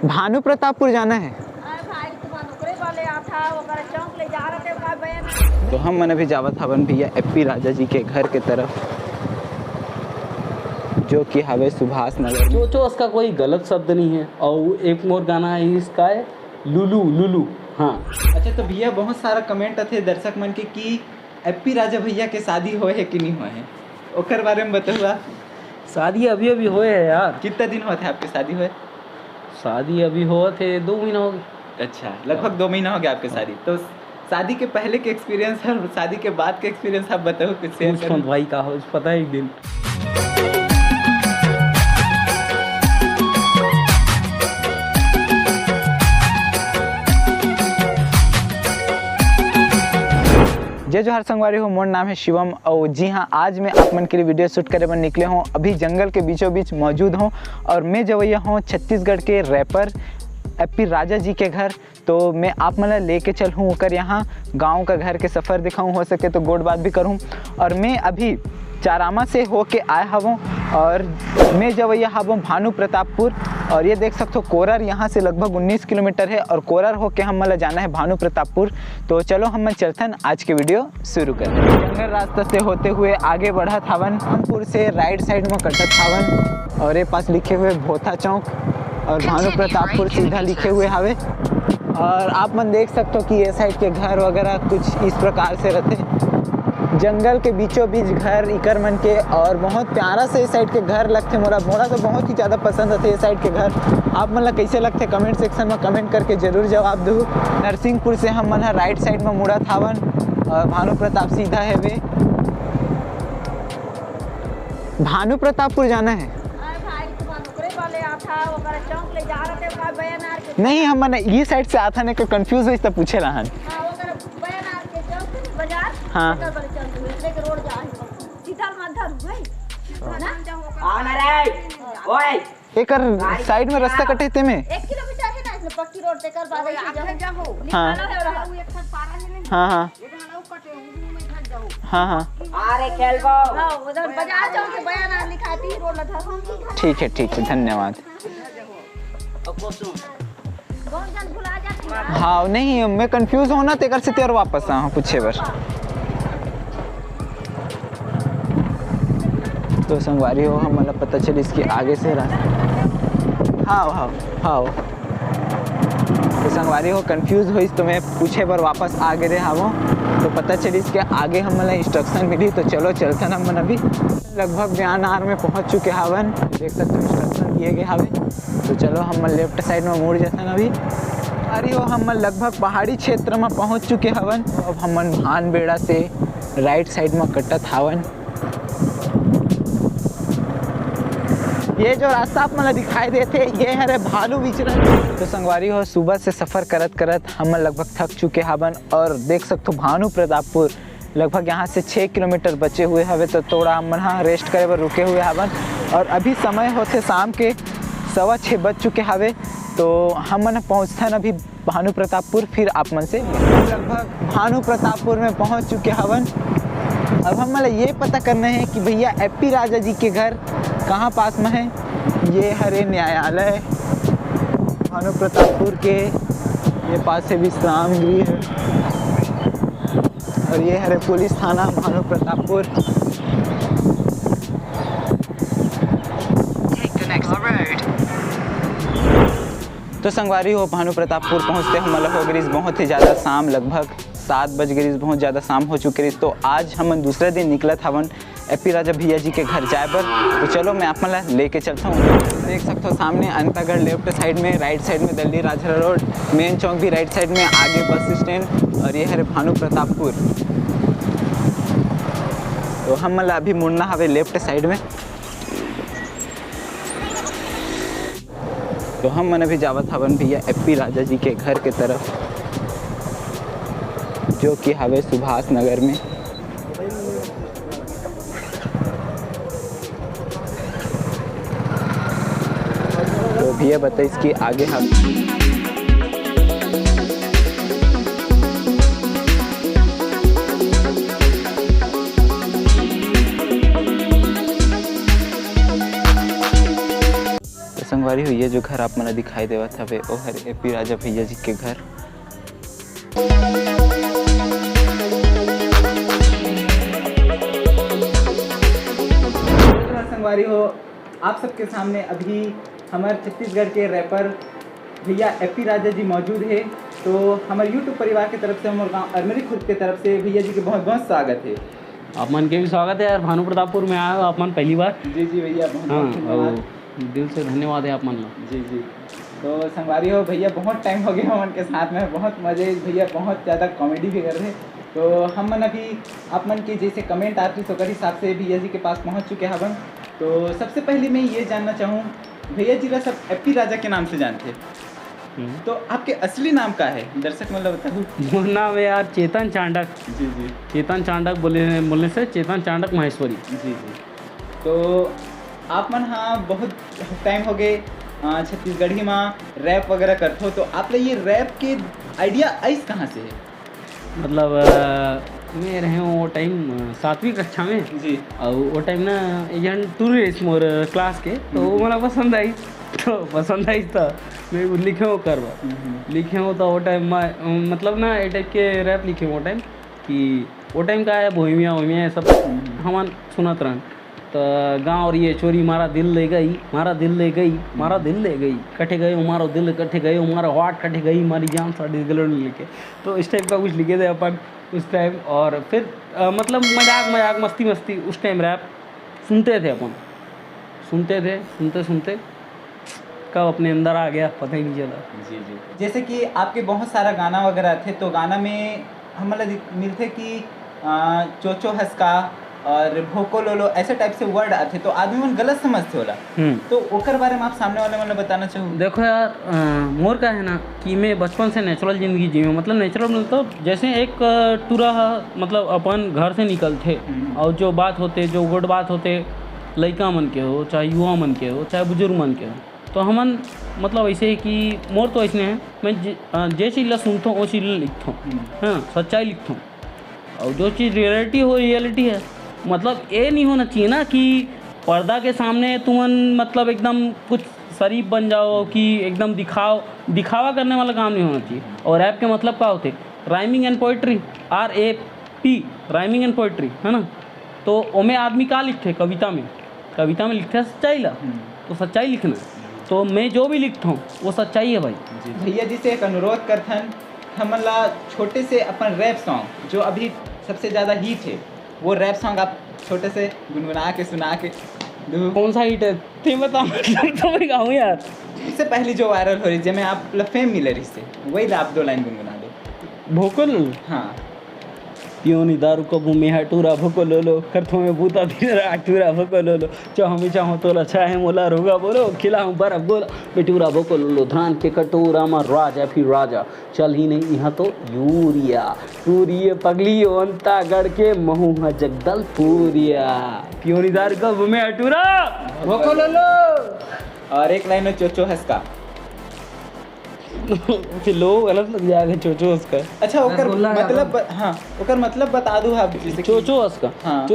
भानु प्रतापपुर जाना है। तो हम मन अभी जावत हवन भैया एपी राजा जी के घर के तरफ, जो कि हवे सुभाष नगर। जो उसका कोई गलत शब्द नहीं है। और एक मोर गाना है इसका है लुलू लुलू। हाँ अच्छा, तो भैया बहुत सारा कमेंट थे दर्शक मन के कि एपी राजा भैया के शादी होए है कि नहीं होए है, ओकर बारे में बताऊआ। शादी अभी अभी होए है यार। कितना दिन होते आपके शादी हुए? शादी अभी हुआ थे 2 महीना हो गए। अच्छा, लगभग 2 महीना हो गया आपके शादी। तो शादी के पहले के एक्सपीरियंस और शादी के बाद के एक्सपीरियंस आप बताओ कुछ शेयर करो। भाई का हो पता है एक दिन जय जोहार संगवारी हो, मोर नाम है शिवम। और जी हाँ, आज मैं आप मन के लिए वीडियो शूट करे पर निकले हूँ। अभी जंगल के बीचों बीच मौजूद हूँ और मैं जवैया हूँ छत्तीसगढ़ के रैपर एपी राजा जी के घर। तो मैं आप मन लेके चल हूँ कर यहाँ गांव का घर के सफ़र दिखाऊँ, हो सके तो गोड बात भी करूँ। और मैं अभी चारामा से होके आया हूँ और मैं जवैया हूँ भानु प्रतापपुर। और ये देख सकते हो कोरर यहाँ से लगभग 19 किलोमीटर है और कोरर होके हम मला जाना है भानु प्रतापपुर। तो चलो हम चलथन आज के वीडियो शुरू करें। जंगल रास्ता से होते हुए आगे बढ़त हवन, हमपुर से राइट साइड में कटत हवन और ये पास लिखे हुए भोथा चौक और भानु प्रतापपुर सीधा लिखे हुए हवे। और आप मन देख सकते हो कि ये साइड के घर वगैरह कुछ इस प्रकार से रहते, जंगल के बीचों बीच घर इकर मन के। और बहुत प्यारा से इस साइड के घर लगते मोला तो बहुत ही ज़्यादा पसंद आते इस साइड के घर। आप मन कैसे लगते कमेंट सेक्शन में कमेंट करके जरूर जवाब दो। नरसिंहपुर से हम मन राइट साइड में मुड़ा थावन और भानु प्रताप सीधा है वे। भानु प्रतापपुर जाना है। नहीं, हम मन ये साइड से आता नहीं, कंफ्यूज हुई तो पूछे रहन। हाँ एक साइड में रास्ता कटे थे में 1 किलोमीटर है ना, इसमें पक्की रोड तेकर बाद हाँ हाँ हाँ अरे खेलबो उधर बाजार जाओ के बयान लिखाती रोड लगा। ठीक है, धन्यवाद। हाँ नहीं, मैं कंफ्यूज हूँ ना, तेकर से तेर वापस आया हूँ पूछे बर। तो संगवारी हो हम मतलब पता चली इसके आगे से रास्ता। हाँ तो संगवारी हो कंफ्यूज हुई तो मैं पूछे पर वापस आगे रहे हूँ। तो पता चली इसके आगे हम मतलब इंस्ट्रक्शन मिली। तो चलो चलते ना, हम अभी लगभग ब्यानार में पहुँच चुके हवन। देख सकते हो इंस्ट्रक्शन दिए गए हवे। तो चलो हम लेफ्ट साइड में मुड़ जाते ना। अभी अरे हो हम लगभग पहाड़ी क्षेत्र में पहुँच चुके हवन। अब हम भान बेड़ा से राइट साइड में कटत हवन। ये जो रास्ता आप मतलब दिखाई देते ये है भालू विचरण। तो संगवारी हो सुबह से सफ़र करत हम लगभग थक चुके हवन और देख सकते हो भानु प्रतापपुर लगभग यहाँ से 6 किलोमीटर बचे हुए हवे। तो थोड़ा हम यहाँ रेस्ट करे पर रुके हुए हवन और अभी समय होते शाम के 6:15 बज चुके हवे। तो हम मन पहुँचते हैं अभी भानु प्रतापपुर, फिर आप मन से लगभग भानु प्रतापपुर में पहुँच चुके हवन। अब हम मतलब ये पता करना है कि भैया एपी राजा जी के घर कहाँ पास में है। ये हरे न्यायालय भानु प्रतापपुर के, ये पास से विश्राम गृह है और ये हरे पुलिस थाना भानु प्रतापपुर। तो संगवारी हो भानु प्रतापपुर पहुँचते हम मतलब हो गई बहुत ही ज़्यादा शाम, लगभग 7 बज गई, बहुत ज़्यादा शाम हो चुकी रही। तो आज हम दूसरे दिन निकला था वन एपी राजा भैया जी के घर जाए पर। तो चलो मैं आप मतलब लेके चलता हूँ। देख सकते हो सामने अंतागढ़ लेफ्ट साइड में, राइट साइड में दिल्ली राजहरा रोड, मेन चौक भी राइट साइड में, आगे बस स्टैंड और ये है भानु प्रतापपुर। तो हम मतलब अभी मुड़ना हवे लेफ्ट साइड में। तो हम मन अभी जावत हवन भैया एपी राजा जी के घर के तरफ, जो कि हवे सुभाष नगर में। तो भैया बताइए इसकी आगे हम संगवारी हो ये जो घर आप मन दिखाई देवत हवे ओ हर एपी राजा भैया जी के घर। संगवारी हो आप सबके सामने अभी हमारे छत्तीसगढ़ के रैपर भैया एपी राजा जी मौजूद है। तो हमारे यूट्यूब परिवार की तरफ से हमारे गाँव अरमरी खुद के तरफ से भैया जी के बहुत बहुत स्वागत है। आप मन के भी स्वागत है यार, भानु प्रतापपुर में आए हो आप मन पहली बार। जी जी भैया बहुत हाँ, धन्यवाद। और दिल से धन्यवाद है आप मन ला। जी जी। तो संगवारी हो भैया बहुत टाइम हो गया उनके साथ में, बहुत मज़े, भैया बहुत ज़्यादा कॉमेडी भी कर रहे। तो हम मन अभी आप मन के जैसे कमेंट आती तो कर हिसाब से भैया जी के पास पहुंच चुके हैं हम। तो सबसे पहले मैं ये जानना चाहूँ भैया जी ला सब एपी राजा के नाम से जानते, तो आपके असली नाम क्या है दर्शक मतलब बताओ। मोर नाम है यार चेतन चांडक। जी जी चेतन चांडक बोलने से चेतन चांडक महेश्वरी। जी जी। तो आप मन हाँ बहुत टाइम हो गए छत्तीसगढ़ी में रैप वगैरह करते हो, तो आप ये रैप के आइडिया आइस कहाँ से है? मतलब मैं रहे हूँ वो टाइम 7वीं कक्षा में जी। और वो टाइम ना एजन टूरिस्ट मोर क्लास के, तो वो मला पसंद आई, तो पसंद आई तो मैं लिखे हो करवा लिखे हो। तो वो टाइम मतलब ना ये टाइप के रैप लिखे वो टाइम कि वो टाइम का है बोहिमिया सब हम सुनत रहन। तो गाँव और ये चोरी मारा दिल ले गई, मारा दिल ले गई, मारा दिल ले गई, कटे गए हमारा दिल, कटे गए हमारा हार्ट, कटे गई हमारी जान साड़ी गलों लिखे। तो इस टाइप का कुछ लिखे थे अपन उस टाइम। और फिर मतलब मजाक मस्ती उस टाइम रैप सुनते थे अपन, सुनते कब अपने अंदर आ गया पता ही नहीं चला। जी जी। जैसे कि आपके बहुत सारा गाना वगैरह थे, तो गाना में हम मिलते कि चोचो हंसका और भोको लोलो ऐसे टाइप से वर्ड आते, तो आदमी मन गलत समझते होला। तो ओकर बारे में आप सामने वाले मतलब बताना चाहूँ। देखो यार मोर का है ना कि मैं बचपन से नेचुरल ज़िंदगी जी हूँ, मतलब नेचुरल मतलब जैसे एक टूरा मतलब अपन घर से निकलते और जो बात होते, जो गुड बात होते लड़का मन के हो, चाहे युवा मन के हो, चाहे बुजुर्ग मन के हो, तो हमन मतलब ऐसे ही कि मोर तो ऐसे हैं मैं जे चीज़ सुनता हूँ वो चीज़ लिखता हूँ, हाँ सच्चाई लिखता हूँ। और जो चीज़ रियलिटी है, मतलब ये नहीं होना चाहिए ना कि पर्दा के सामने तुमन मतलब एकदम कुछ शरीफ बन जाओ कि एकदम दिखावा करने वाला काम नहीं होना चाहिए। और रैप के मतलब क्या होते? Rhyming and poetry, RAP rhyming and poetry है ना। तो ओमे आदमी क्या लिखते? कविता में लिखते हैं सच्चाई ला, तो सच्चाई लिखना। तो मैं जो भी लिखता हूँ वो सच्चाई है भाई। भैया जी से एक अनुरोध करथन, हमला छोटे से अपन रैप सॉन्ग जो अभी सबसे ज़्यादा हिट है वो रैप सॉन्ग आप छोटे से गुनगुना के सुना के दो। कौन सा हिट है ते बता, मतलब तो मैं गाऊँ यार। इससे पहले जो वायरल हो रही है जिसमें आप फेम मिले रही से, वही आप 2 लाइन गुनगुना दो। भोकल हाँ। पियोनी दारू कबू में हटूरा भोको लो करथों में बूता धीरा हटूरा भोको लो चाहो तोला चाहे मोला रोगा बोलो खिलाऊं बर्फ गोला बेटूरा भोको लो धान के कटोरा में राजा फिर राजा चल ही नहीं यहाँ तो यूरिया पगली अंता गढ़ के महू जगदल पूरिया पियोनी दारू कबू में हटूरा भोको लो। और एक लाइन में चोचो हंसका। फिर लोग गलत लग जाएगा चोचो उसका। अच्छा ओकर मतलब हाँ ओकर मतलब बता दूँ आप जैसे चोचो उसका। हाँ।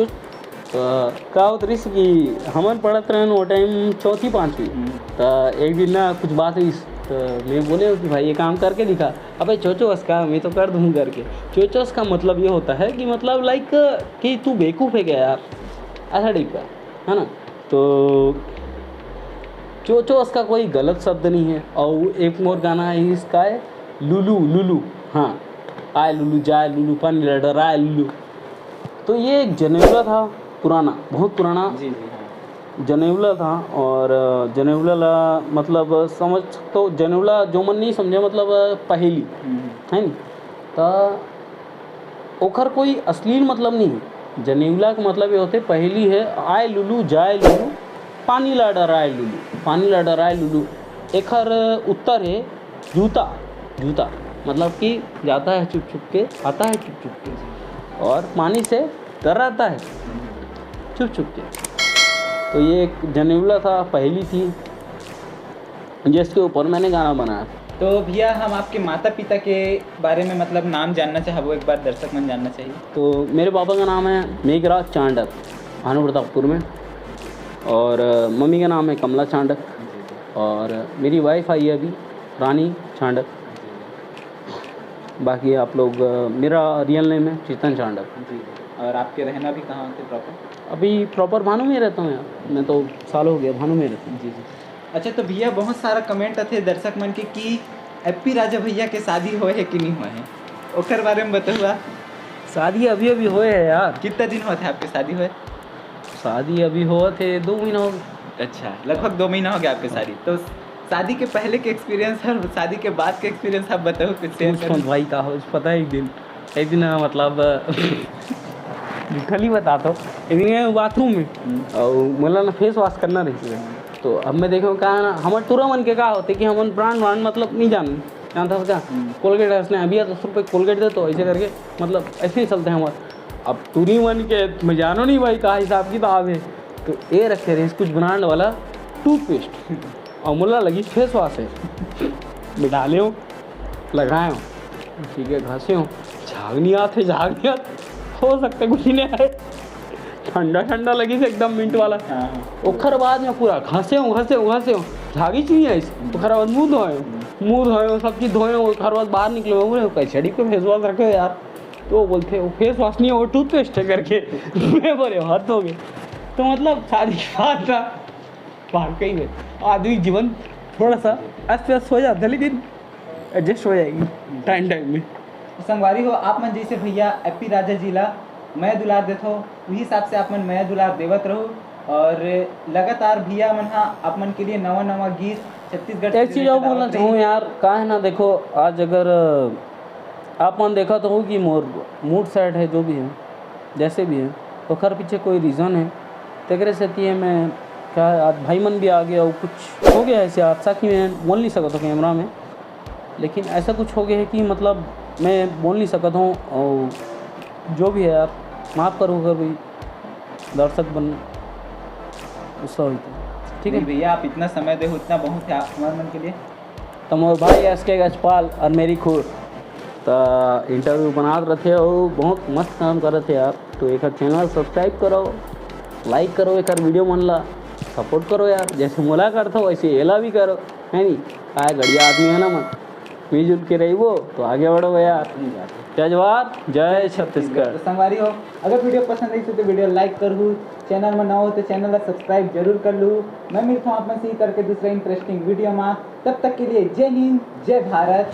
का उतरिस कि हमन पढ़त रहन वो टाइम 4वीं 5वीं। तो एक दिन ना कुछ बात हुई तो मैं बोले कि भाई ये काम करके दिखा। अबे चोचो उसका मैं तो कर दूँ करके। चोचो उसका मतलब ये होता है कि मतलब लाइक कि तू बेवकूफ़ है क्या यार, ऐसा टाइप का है ना। तो चोचो उसका कोई गलत शब्द नहीं है। और एक और गाना है इसका है लुलू, हाँ आए लुलू जाए लुलू पानी लडर आए लुलू। तो ये एक जनेवला था पुराना, बहुत पुराना जनेवला था। और जनेवला मतलब समझ तो जनेवला जो मन नहीं समझे मतलब पहेली है नहीं। तो ओखर कोई अश्लील मतलब नहीं है। जनेवला का मतलब ये होते पहेली है आए लुलू जाए लुलू पानी ला डराए लुलू। एखर उत्तर है जूता मतलब कि जाता है चुप चुप के, आता है चुप चुप के, और पानी से डराता है चुप चुप के। तो ये एक जनेवला था, पहेली थी, जिसके ऊपर मैंने गाना बनाया। तो भैया हम आपके माता पिता के बारे में मतलब नाम जानना चाहे, वो एक बार दर्शक मन जानना चाहिए। तो मेरे पापा का नाम है मेघराज चांडक, भानु प्रतापपुर में, और मम्मी का नाम है कमला चांडक। और मेरी वाइफ आई है अभी, रानी चांडक। बाकी आप लोग, मेरा रियल नेम है चेतन चांडक। जी। और आपके रहना भी कहाँ थे प्रॉपर? अभी प्रॉपर भानु में रहता हूँ यार, मैं तो साल हो गया भानु में रहता हूँ। जी जी। अच्छा, तो भैया बहुत सारा कमेंट थे दर्शक मन के कि एप्पी राजा भैया के शादी होए है कि नहीं हुए हैं, ओकर बारे में बताऊँ। शादी अभी अभी हुए है यार। कितना दिन हुआ था आपके शादी हुए? शादी अभी हुआ थे 2 महीना हो गया। अच्छा, लगभग 2 महीना हो गया आपके शादी। तो शादी के पहले के एक्सपीरियंस और शादी के बाद के एक्सपीरियंस आप बताओ कुछ शेयर कुछ करो। भाई का हो पता है, एक दिन मतलब खाली बताता हूँ। एक दिन मैं बाथरूम में और मतलब ना फेस वॉश करना रही है, तो अब मैं देखो कहा ना हमारे तुरा मन के का होते कि हम ब्रांड मतलब नहीं जानता हो क्या। कोलगेट उसने अभी 10 रुपये कोलगेट दे, तो ऐसे करके मतलब ऐसे ही चलते हैं हमारे। अब तुरी मन के मैं जानो नहीं भाई कहा हिसाब किताब है, तो ये रखे रहे कुछ ब्रांड वाला टूथपेस्ट और मुला लगी फेस वॉश है। मैं डाले हूँ, लगाए हूँ, ठीक है, घसे हूँ, झाग नहीं आते हो सकता कुछ नहीं आए, ठंडा लगी से एकदम मिंट वाला। ओखर बाद में पूरा घसे हूँ झागी चाहिए ऐसे। ओखर बाद मुँह धोए सब चीज़ धोए। ओखर बाद बाहर निकले बोले कैसे डी पे फेस वॉश रखे यार, तो वो बोलते वो फेस वॉश नहीं है वो टूथपेस्ट है करके। मैं बोले हाथ हो गए। तो मतलब शादी के बाद ना वाकई में आदमी जीवन थोड़ा सा अस्त व्यस्त हो जाता है, लेकिन एडजस्ट हो जाएगी टाइम में। संगवारी हो आप मन जैसे भैया एप्पी राजा जिला मैं दुलार देते हो, वही हिसाब से आप मन मैं दुलार देवत रहो। और लगातार भैया मन आप मन के लिए नवा गीत छत्तीसगढ़ एक चीज़ और बोलना चाहूँ यार, का है ना, देखो आज अगर आप मन देखा तो हो कि मोर मूड सेट है, जो भी है जैसे भी है, तो खैर पीछे कोई रीज़न है तकरे से है। मैं क्या आज भाई मन भी आ गया और कुछ हो गया ऐसे हादसा कि मैं बोल नहीं सकता कैमरा में, लेकिन ऐसा कुछ हो गया है कि मतलब मैं बोल नहीं सकता हूँ। और जो भी है यार माफ़ करो अगर भी दर्शक बन गुस्सा हुई तो, ठीक है भैया। आप इतना समय दे उतना बहुत है हमारे मन के लिए। तो मोर भाई एस के गजपाल और मेरी खुद तो इंटरव्यू बना रहे थे और बहुत मस्त काम कर रहे थे यार। तो एक चैनल सब्सक्राइब करो, लाइक करो, एक वीडियो मन ला सपोर्ट करो यार, जैसे मोला करता हो वैसे एला भी करो, है नहीं? आए गढ़िया आदमी है ना मन, मिलजुल के रही वो तो आगे बढ़ो यार। जय जवाहर जय छत्तीसगढ़। तो संगवारी हो अगर वीडियो पसंद आई तो वीडियो लाइक कर लूँ, चैनल में ना हो तो चैनल को सब्सक्राइब जरूर कर लूँ। मैं मिलता हूँ आप में से ही करके दूसरे इंटरेस्टिंग वीडियो में। तब तक के लिए जय हिंद जय भारत।